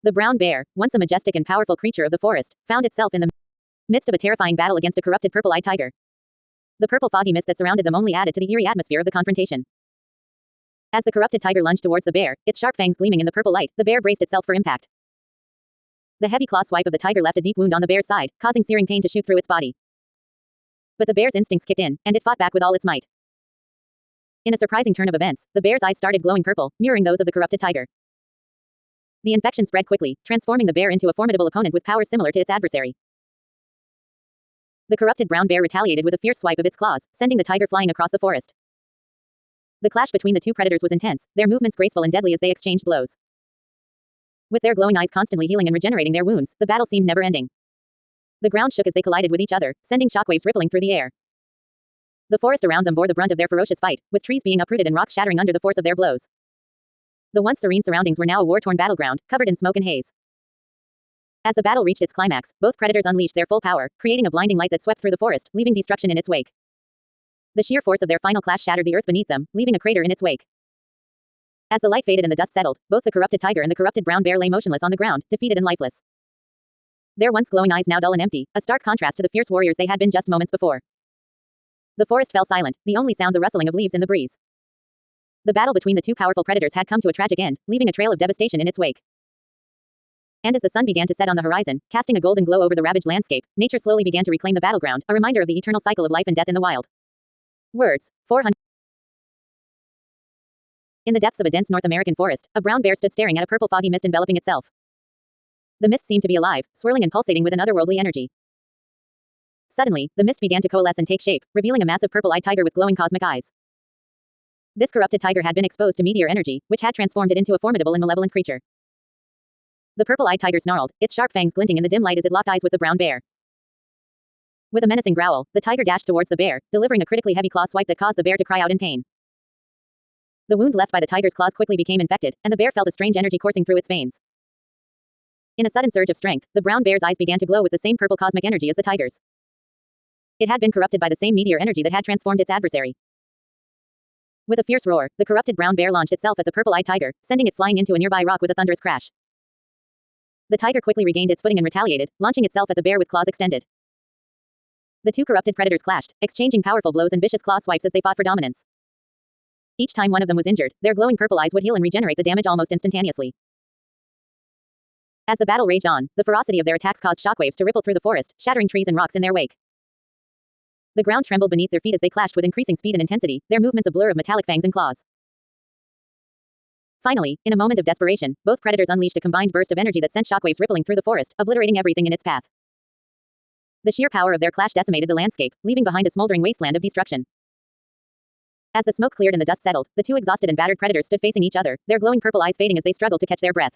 The brown bear, once a majestic and powerful creature of the forest, found itself in the midst of a terrifying battle against a corrupted purple-eyed tiger. The purple foggy mist that surrounded them only added to the eerie atmosphere of the confrontation. As the corrupted tiger lunged towards the bear, its sharp fangs gleaming in the purple light, the bear braced itself for impact. The heavy claw swipe of the tiger left a deep wound on the bear's side, causing searing pain to shoot through its body. But the bear's instincts kicked in, and it fought back with all its might. In a surprising turn of events, the bear's eyes started glowing purple, mirroring those of the corrupted tiger. The infection spread quickly, transforming the bear into a formidable opponent with powers similar to its adversary. The corrupted brown bear retaliated with a fierce swipe of its claws, sending the tiger flying across the forest. The clash between the two predators was intense, their movements graceful and deadly as they exchanged blows. With their glowing eyes constantly healing and regenerating their wounds, the battle seemed never-ending. The ground shook as they collided with each other, sending shockwaves rippling through the air. The forest around them bore the brunt of their ferocious fight, with trees being uprooted and rocks shattering under the force of their blows. The once serene surroundings were now a war-torn battleground, covered in smoke and haze. As the battle reached its climax, both predators unleashed their full power, creating a blinding light that swept through the forest, leaving destruction in its wake. The sheer force of their final clash shattered the earth beneath them, leaving a crater in its wake. As the light faded and the dust settled, both the corrupted tiger and the corrupted brown bear lay motionless on the ground, defeated and lifeless. Their once glowing eyes now dull and empty, a stark contrast to the fierce warriors they had been just moments before. The forest fell silent, the only sound the rustling of leaves in the breeze. The battle between the two powerful predators had come to a tragic end, leaving a trail of devastation in its wake. And as the sun began to set on the horizon, casting a golden glow over the ravaged landscape, nature slowly began to reclaim the battleground, a reminder of the eternal cycle of life and death in the wild. Words. 400. In the depths of a dense North American forest, a brown bear stood staring at a purple foggy mist enveloping itself. The mist seemed to be alive, swirling and pulsating with an otherworldly energy. Suddenly, the mist began to coalesce and take shape, revealing a massive purple-eyed tiger with glowing cosmic eyes. This corrupted tiger had been exposed to meteor energy, which had transformed it into a formidable and malevolent creature. The purple-eyed tiger snarled, its sharp fangs glinting in the dim light as it locked eyes with the brown bear. With a menacing growl, the tiger dashed towards the bear, delivering a critically heavy claw swipe that caused the bear to cry out in pain. The wound left by the tiger's claws quickly became infected, and the bear felt a strange energy coursing through its veins. In a sudden surge of strength, the brown bear's eyes began to glow with the same purple cosmic energy as the tiger's. It had been corrupted by the same meteor energy that had transformed its adversary. With a fierce roar, the corrupted brown bear launched itself at the purple-eyed tiger, sending it flying into a nearby rock with a thunderous crash. The tiger quickly regained its footing and retaliated, launching itself at the bear with claws extended. The two corrupted predators clashed, exchanging powerful blows and vicious claw swipes as they fought for dominance. Each time one of them was injured, their glowing purple eyes would heal and regenerate the damage almost instantaneously. As the battle raged on, the ferocity of their attacks caused shockwaves to ripple through the forest, shattering trees and rocks in their wake. The ground trembled beneath their feet as they clashed with increasing speed and intensity, their movements a blur of metallic fangs and claws. Finally, in a moment of desperation, both predators unleashed a combined burst of energy that sent shockwaves rippling through the forest, obliterating everything in its path. The sheer power of their clash decimated the landscape, leaving behind a smoldering wasteland of destruction. As the smoke cleared and the dust settled, the two exhausted and battered predators stood facing each other, their glowing purple eyes fading as they struggled to catch their breath.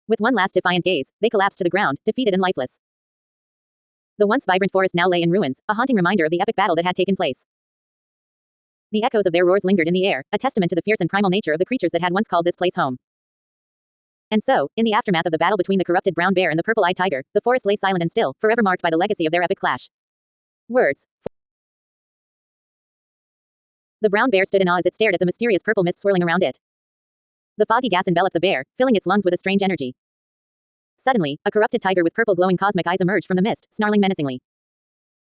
With one last defiant gaze, they collapsed to the ground, defeated and lifeless. The once vibrant forest now lay in ruins, a haunting reminder of the epic battle that had taken place. The echoes of their roars lingered in the air, a testament to the fierce and primal nature of the creatures that had once called this place home. And so, in the aftermath of the battle between the corrupted brown bear and the purple-eyed tiger, the forest lay silent and still, forever marked by the legacy of their epic clash. Words. The brown bear stood in awe as it stared at the mysterious purple mist swirling around it. The foggy gas enveloped the bear, filling its lungs with a strange energy. Suddenly, a corrupted tiger with purple glowing cosmic eyes emerged from the mist, snarling menacingly.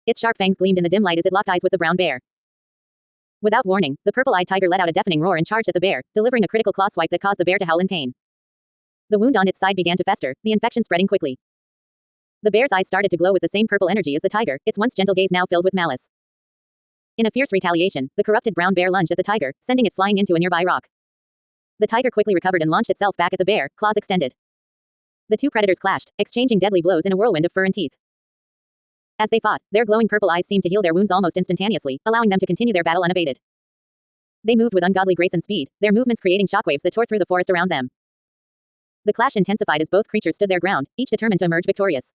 Its sharp fangs gleamed in the dim light as it locked eyes with the brown bear. Without warning, the purple-eyed tiger let out a deafening roar and charged at the bear, delivering a critical claw swipe that caused the bear to howl in pain. The wound on its side began to fester, the infection spreading quickly. The bear's eyes started to glow with the same purple energy as the tiger, its once gentle gaze now filled with malice. In a fierce retaliation, the corrupted brown bear lunged at the tiger, sending it flying into a nearby rock. The tiger quickly recovered and launched itself back at the bear, claws extended. The two predators clashed, exchanging deadly blows in a whirlwind of fur and teeth. As they fought, their glowing purple eyes seemed to heal their wounds almost instantaneously, allowing them to continue their battle unabated. They moved with ungodly grace and speed, their movements creating shockwaves that tore through the forest around them. The clash intensified as both creatures stood their ground, each determined to emerge victorious.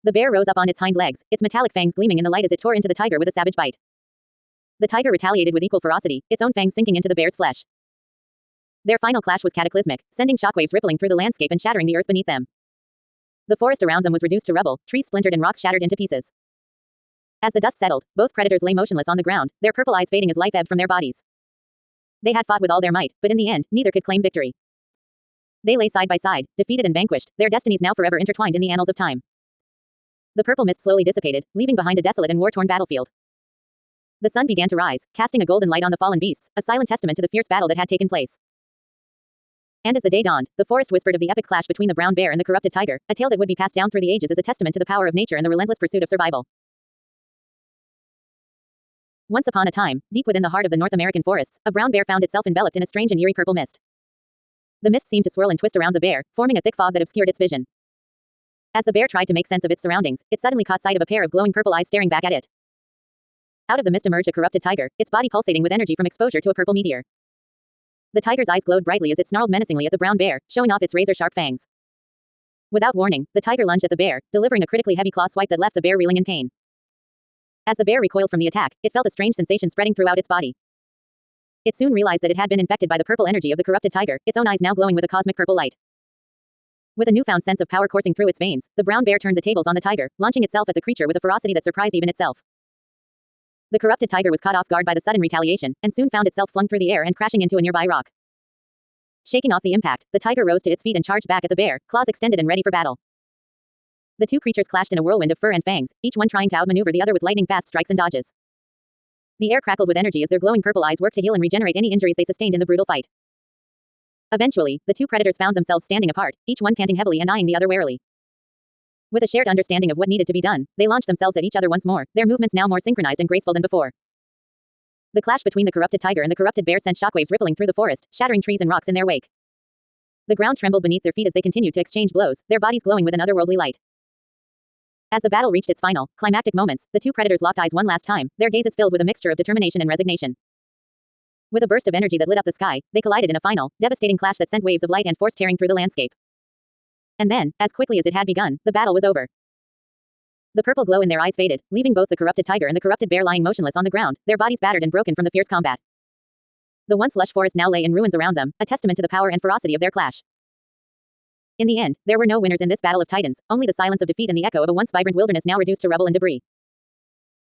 The bear rose up on its hind legs, its metallic fangs gleaming in the light as it tore into the tiger with a savage bite. The tiger retaliated with equal ferocity, its own fangs sinking into the bear's flesh. Their final clash was cataclysmic, sending shockwaves rippling through the landscape and shattering the earth beneath them. The forest around them was reduced to rubble, trees splintered and rocks shattered into pieces. As the dust settled, both predators lay motionless on the ground, their purple eyes fading as life ebbed from their bodies. They had fought with all their might, but in the end, neither could claim victory. They lay side by side, defeated and vanquished, their destinies now forever intertwined in the annals of time. The purple mist slowly dissipated, leaving behind a desolate and war-torn battlefield. The sun began to rise, casting a golden light on the fallen beasts, a silent testament to the fierce battle that had taken place. And as the day dawned, the forest whispered of the epic clash between the brown bear and the corrupted tiger, a tale that would be passed down through the ages as a testament to the power of nature and the relentless pursuit of survival. Once upon a time, deep within the heart of the North American forests, a brown bear found itself enveloped in a strange and eerie purple mist. The mist seemed to swirl and twist around the bear, forming a thick fog that obscured its vision. As the bear tried to make sense of its surroundings, it suddenly caught sight of a pair of glowing purple eyes staring back at it. Out of the mist emerged a corrupted tiger, its body pulsating with energy from exposure to a purple meteor. The tiger's eyes glowed brightly as it snarled menacingly at the brown bear, showing off its razor-sharp fangs. Without warning, the tiger lunged at the bear, delivering a critically heavy claw swipe that left the bear reeling in pain. As the bear recoiled from the attack, it felt a strange sensation spreading throughout its body. It soon realized that it had been infected by the purple energy of the corrupted tiger, its own eyes now glowing with a cosmic purple light. With a newfound sense of power coursing through its veins, the brown bear turned the tables on the tiger, launching itself at the creature with a ferocity that surprised even itself. The corrupted tiger was caught off guard by the sudden retaliation, and soon found itself flung through the air and crashing into a nearby rock. Shaking off the impact, the tiger rose to its feet and charged back at the bear, claws extended and ready for battle. The two creatures clashed in a whirlwind of fur and fangs, each one trying to outmaneuver the other with lightning-fast strikes and dodges. The air crackled with energy as their glowing purple eyes worked to heal and regenerate any injuries they sustained in the brutal fight. Eventually, the two predators found themselves standing apart, each one panting heavily and eyeing the other warily. With a shared understanding of what needed to be done, they launched themselves at each other once more, their movements now more synchronized and graceful than before. The clash between the corrupted tiger and the corrupted bear sent shockwaves rippling through the forest, shattering trees and rocks in their wake. The ground trembled beneath their feet as they continued to exchange blows, their bodies glowing with an otherworldly light. As the battle reached its final, climactic moments, the two predators locked eyes one last time, their gazes filled with a mixture of determination and resignation. With a burst of energy that lit up the sky, they collided in a final, devastating clash that sent waves of light and force tearing through the landscape. And then, as quickly as it had begun, the battle was over. The purple glow in their eyes faded, leaving both the corrupted tiger and the corrupted bear lying motionless on the ground, their bodies battered and broken from the fierce combat. The once lush forest now lay in ruins around them, a testament to the power and ferocity of their clash. In the end, there were no winners in this battle of titans, only the silence of defeat and the echo of a once vibrant wilderness now reduced to rubble and debris.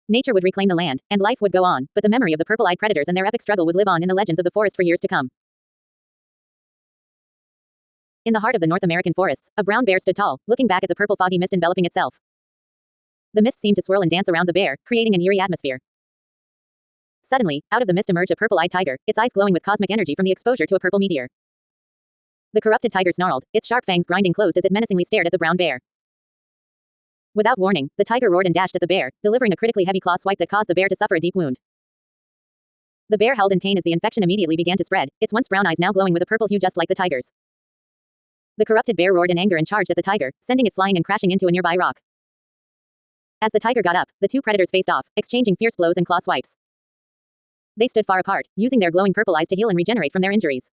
Nature would reclaim the land, and life would go on, but the memory of the purple-eyed predators and their epic struggle would live on in the legends of the forest for years to come. In the heart of the North American forests, a brown bear stood tall, looking back at the purple foggy mist enveloping itself. The mist seemed to swirl and dance around the bear, creating an eerie atmosphere. Suddenly, out of the mist emerged a purple-eyed tiger, its eyes glowing with cosmic energy from the exposure to a purple meteor. The corrupted tiger snarled, its sharp fangs grinding closed as it menacingly stared at the brown bear. Without warning, the tiger roared and dashed at the bear, delivering a critically heavy claw swipe that caused the bear to suffer a deep wound. The bear howled in pain as the infection immediately began to spread, its once brown eyes now glowing with a purple hue just like the tiger's. The corrupted bear roared in anger and charged at the tiger, sending it flying and crashing into a nearby rock. As the tiger got up, the two predators faced off, exchanging fierce blows and claw swipes. They stood far apart, using their glowing purple eyes to heal and regenerate from their injuries.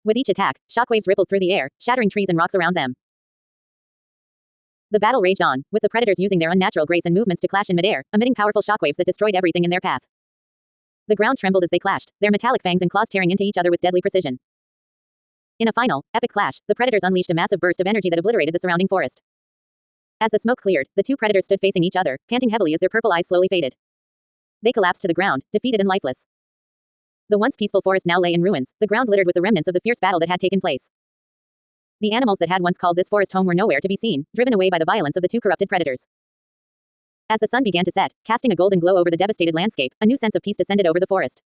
With each attack, shockwaves rippled through the air, shattering trees and rocks around them. The battle raged on, with the predators using their unnatural grace and movements to clash in midair, emitting powerful shockwaves that destroyed everything in their path. The ground trembled as they clashed, their metallic fangs and claws tearing into each other with deadly precision. In a final, epic clash, the predators unleashed a massive burst of energy that obliterated the surrounding forest. As the smoke cleared, the two predators stood facing each other, panting heavily as their purple eyes slowly faded. They collapsed to the ground, defeated and lifeless. The once peaceful forest now lay in ruins, the ground littered with the remnants of the fierce battle that had taken place. The animals that had once called this forest home were nowhere to be seen, driven away by the violence of the two corrupted predators. As the sun began to set, casting a golden glow over the devastated landscape, a new sense of peace descended over the forest.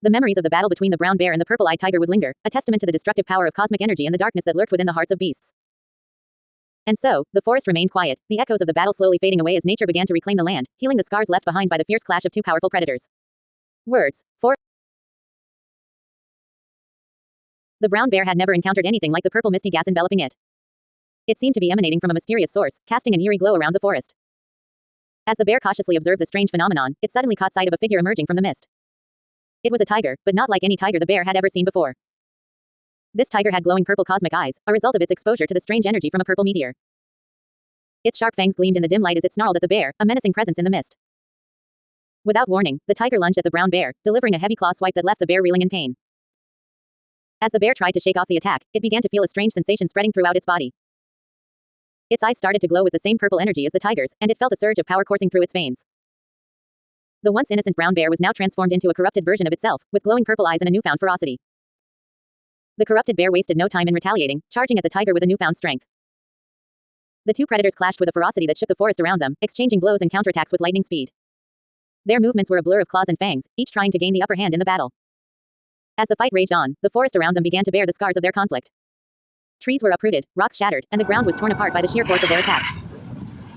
The memories of the battle between the brown bear and the purple-eyed tiger would linger, a testament to the destructive power of cosmic energy and the darkness that lurked within the hearts of beasts. And so, the forest remained quiet, the echoes of the battle slowly fading away as nature began to reclaim the land, healing the scars left behind by the fierce clash of two powerful predators. Words. The brown bear had never encountered anything like the purple misty gas enveloping it. It seemed to be emanating from a mysterious source, casting an eerie glow around the forest. As the bear cautiously observed the strange phenomenon, it suddenly caught sight of a figure emerging from the mist. It was a tiger, but not like any tiger the bear had ever seen before. This tiger had glowing purple cosmic eyes, a result of its exposure to the strange energy from a purple meteor. Its sharp fangs gleamed in the dim light as it snarled at the bear, a menacing presence in the mist. Without warning, the tiger lunged at the brown bear, delivering a heavy claw swipe that left the bear reeling in pain. As the bear tried to shake off the attack, it began to feel a strange sensation spreading throughout its body. Its eyes started to glow with the same purple energy as the tiger's, and it felt a surge of power coursing through its veins. The once innocent brown bear was now transformed into a corrupted version of itself, with glowing purple eyes and a newfound ferocity. The corrupted bear wasted no time in retaliating, charging at the tiger with a newfound strength. The two predators clashed with a ferocity that shook the forest around them, exchanging blows and counterattacks with lightning speed. Their movements were a blur of claws and fangs, each trying to gain the upper hand in the battle. As the fight raged on, the forest around them began to bear the scars of their conflict. Trees were uprooted, rocks shattered, and the ground was torn apart by the sheer force of their attacks.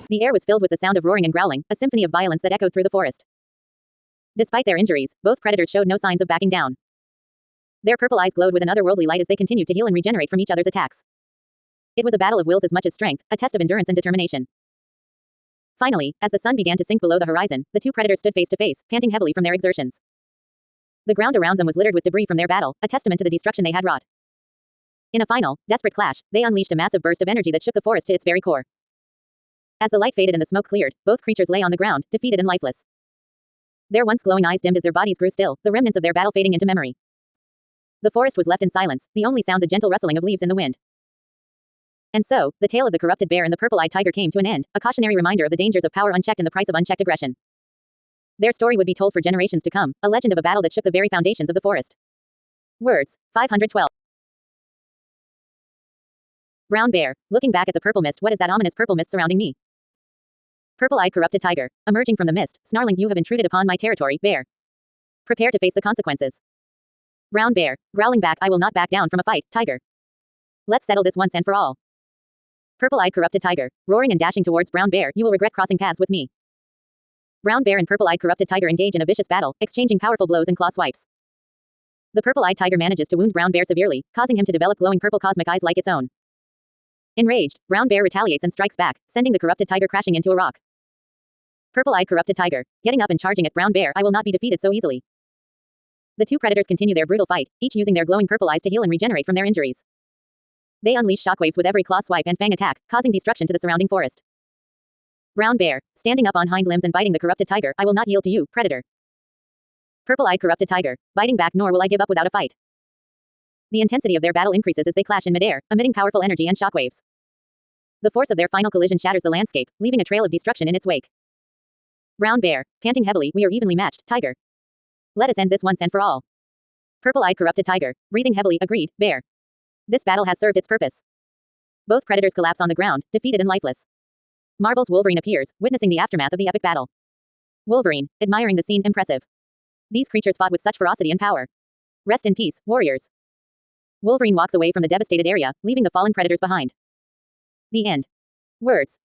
The air was filled with the sound of roaring and growling, a symphony of violence that echoed through the forest. Despite their injuries, both predators showed no signs of backing down. Their purple eyes glowed with an otherworldly light as they continued to heal and regenerate from each other's attacks. It was a battle of wills as much as strength, a test of endurance and determination. Finally, as the sun began to sink below the horizon, the two predators stood face to face, panting heavily from their exertions. The ground around them was littered with debris from their battle, a testament to the destruction they had wrought. In a final, desperate clash, they unleashed a massive burst of energy that shook the forest to its very core. As the light faded and the smoke cleared, both creatures lay on the ground, defeated and lifeless. Their once glowing eyes dimmed as their bodies grew still, the remnants of their battle fading into memory. The forest was left in silence, the only sound the gentle rustling of leaves in the wind. And so, the tale of the corrupted bear and the purple-eyed tiger came to an end, a cautionary reminder of the dangers of power unchecked and the price of unchecked aggression. Their story would be told for generations to come, a legend of a battle that shook the very foundations of the forest. Words. 512. Brown bear, looking back at the purple mist, what is that ominous purple mist surrounding me? Purple-eyed corrupted tiger, emerging from the mist, snarling, you have intruded upon my territory, bear. Prepare to face the consequences. Brown bear, growling back, I will not back down from a fight, tiger. Let's settle this once and for all. Purple-eyed corrupted tiger, roaring and dashing towards brown bear, you will regret crossing paths with me. Brown bear and purple-eyed corrupted tiger engage in a vicious battle, exchanging powerful blows and claw swipes. The purple-eyed tiger manages to wound brown bear severely, causing him to develop glowing purple cosmic eyes like its own. Enraged, brown bear retaliates and strikes back, sending the corrupted tiger crashing into a rock. Purple-eyed corrupted tiger, getting up and charging at brown bear, I will not be defeated so easily. The two predators continue their brutal fight, each using their glowing purple eyes to heal and regenerate from their injuries. They unleash shockwaves with every claw swipe and fang attack, causing destruction to the surrounding forest. Brown bear, standing up on hind limbs and biting the corrupted tiger, I will not yield to you, predator. Purple-eyed corrupted tiger, biting back, nor will I give up without a fight. The intensity of their battle increases as they clash in midair, emitting powerful energy and shockwaves. The force of their final collision shatters the landscape, leaving a trail of destruction in its wake. Brown bear, panting heavily, we are evenly matched, tiger. Let us end this once and for all. Purple-eyed corrupted tiger, breathing heavily, agreed, bear. This battle has served its purpose. Both predators collapse on the ground, defeated and lifeless. Marvel's Wolverine appears, witnessing the aftermath of the epic battle. Wolverine, admiring the scene, impressive. These creatures fought with such ferocity and power. Rest in peace, warriors. Wolverine walks away from the devastated area, leaving the fallen predators behind. The end. Words.